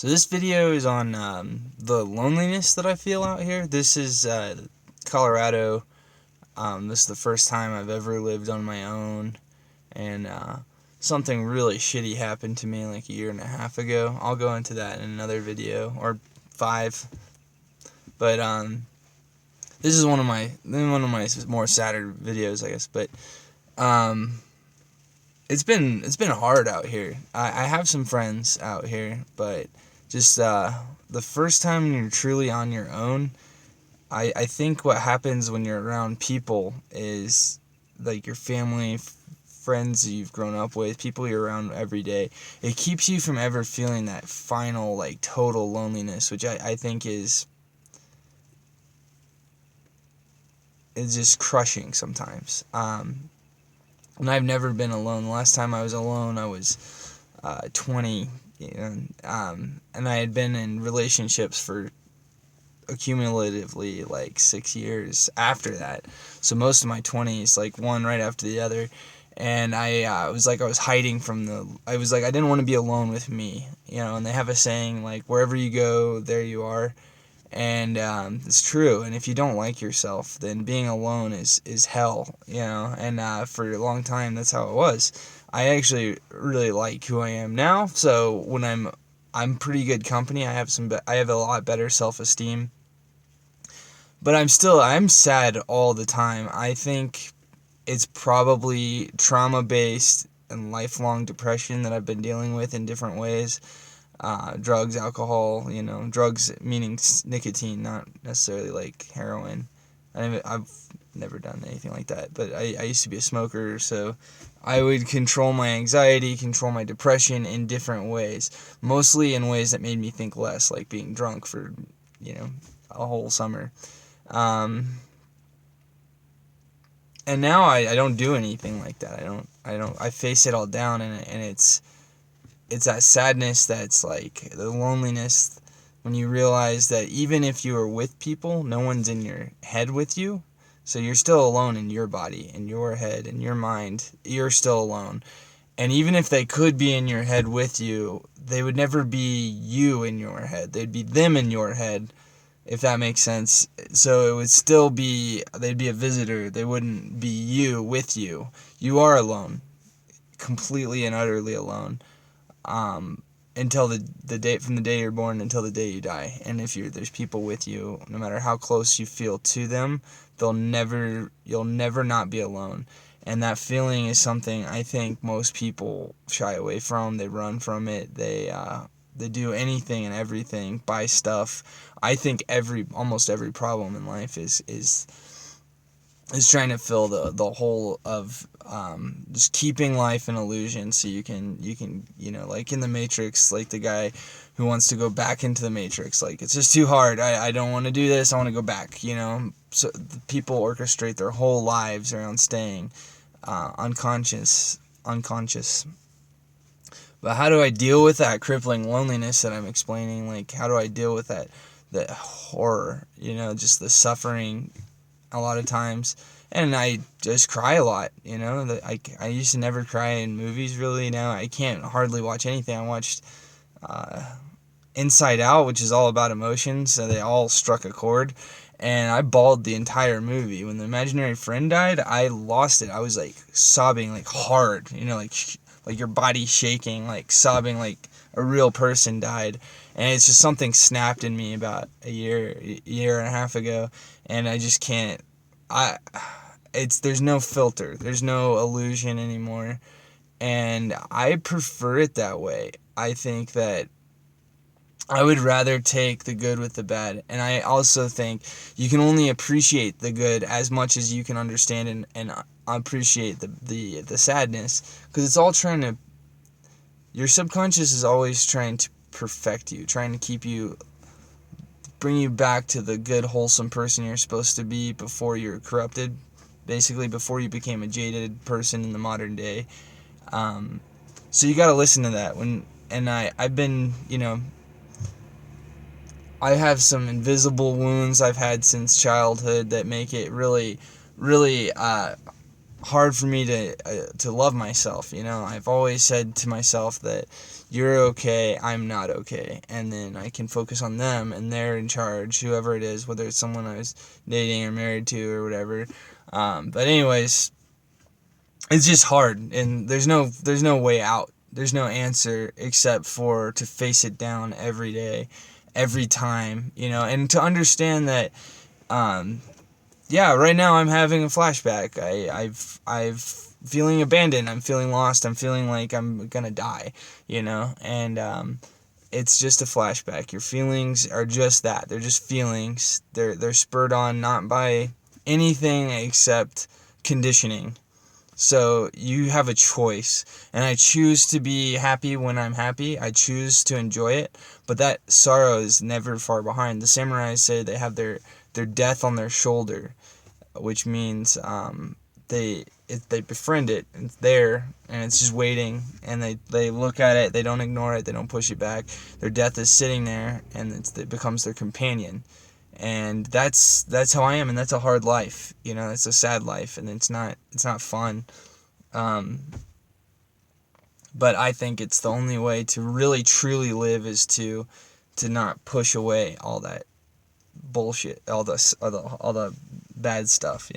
So this video is on the loneliness that I feel out here. This is Colorado. This is the first time I've ever lived on my own, and something really shitty happened to me like a year and a half ago. I'll go into that in another video, or 5. But this is one of my more sadder videos, I guess. But it's been hard out here. I have some friends out here, but just the first time you're truly on your own, I think what happens when you're around people is like your family, friends you've grown up with, people you're around every day. It keeps you from ever feeling that final, like, total loneliness, which I think is just crushing sometimes. And I've never been alone. The last time I was alone, I was 20, and I had been in relationships for accumulatively like 6 years after that. So most of my 20s, like one right after the other, and I was hiding from I didn't want to be alone with me, and they have a saying like, wherever you go, there you are. And it's true. And if you don't like yourself, then being alone is hell, and for a long time that's how it was. I actually really like who I am now, so when I'm pretty good company. I have a lot better self-esteem, but I'm sad all the time. I think it's probably trauma-based and lifelong depression that I've been dealing with in different ways. Drugs, alcohol, drugs meaning nicotine, not necessarily like heroin. I've never done anything like that, but I used to be a smoker, so I would control my anxiety, control my depression in different ways, mostly in ways that made me think less, like being drunk for, a whole summer. And now I don't do anything like that. I face it all down, and it's that sadness that's like the loneliness when you realize that even if you are with people, no one's in your head with you. So you're still alone in your body, in your head, in your mind. You're still alone. And even if they could be in your head with you, they would never be you in your head. They'd be them in your head, if that makes sense. So it would still be, they'd be a visitor. They wouldn't be you with you. You are alone, completely and utterly alone. Until the day, from the day you're born until the day you die. And if there's people with you, no matter how close you feel to them, you'll never not be alone. And that feeling is something I think most people shy away from. They run from it. They do anything and everything, buy stuff. I think almost every problem in life is trying to fill the hole of just keeping life an illusion, so you can like in the Matrix, like the guy who wants to go back into the Matrix, like, it's just too hard, I don't want to do this, I want to go back, so people orchestrate their whole lives around staying unconscious. But how do I deal with that crippling loneliness that I'm explaining? Like, how do I deal with that horror, just the suffering a lot of times? And I just cry a lot, I used to never cry in movies, really. Now I can't hardly watch anything. I watched Inside Out, which is all about emotions, so they all struck a chord, and I bawled the entire movie. When the imaginary friend died, I lost it. I was like sobbing, like hard, like your body shaking, like sobbing, like a real person died. And it's just something snapped in me about a year and a half ago, and I just can't. There's no filter, there's no illusion anymore, and I prefer it that way. I think that I would rather take the good with the bad, and I also think you can only appreciate the good as much as you can understand and appreciate the sadness, because it's all your subconscious is always trying to perfect you, trying to bring you back to the good, wholesome person you're supposed to be before you're corrupted, basically before you became a jaded person in the modern day. So you gotta listen to that. I've been, I have some invisible wounds I've had since childhood that make it really, really hard for me to love myself. I've always said to myself that you're okay, I'm not okay, and then I can focus on them, and they're in charge, whoever it is, whether it's someone I was dating or married to or whatever. But anyways, it's just hard, and there's no way out. There's no answer except for to face it down every day, every time, and to understand that. Yeah, right now I'm having a flashback. I've feeling abandoned. I'm feeling lost. I'm feeling like I'm gonna die, and it's just a flashback. Your feelings are just that. They're just feelings. They're spurred on not by anything except conditioning. So you have a choice, and I choose to be happy when I'm happy. I choose to enjoy it, but that sorrow is never far behind. The samurais say they have their death on their shoulder, which means they befriend it. It's there, and it's just waiting, and they look at it. They don't ignore it. They don't push it back. Their death is sitting there, and it becomes their companion. And that's how I am, and that's a hard life. It's a sad life, and it's not fun. But I think it's the only way to really truly live is to not push away all that bullshit, all the bad stuff.